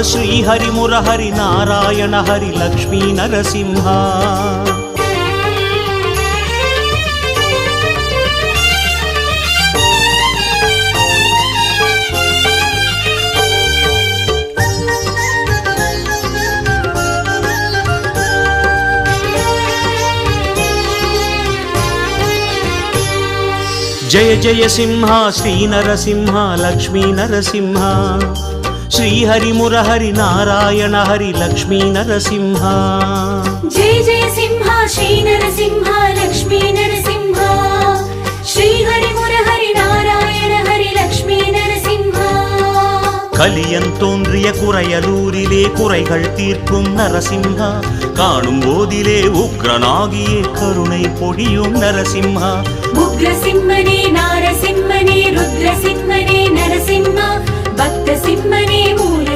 శ్రీహరి మురహరి నారాయణ హరి లక్ష్మీ నరసింహ జయ జయ సింహ శ్రీ నరసింహ లక్ష్మీ నరసింహ శ్రీహరి మురహరి నారాయణ హరి లక్ష్మీ నరసింహ జయ జయ సింహ శ్రీ నరసింహ లక్ష్మీ నరసింహ శ్రీహరి మురహరి నారాయణ హరి లక్ష్మీ நரசிம்ஹ கலியன் தோன்றிய குறையலூரிலே குறைகள் தீர்க்கும் நரசிம்ஹா காணும் போதிலே உக்ரனாகியே கருணை பொழியும் நரசிம்ஹா உக்ரசிம்மனே நாரசிம்மனே ருத்ரசிம்மனே நரசிம்ஹ பக்த சிம்மனே மூல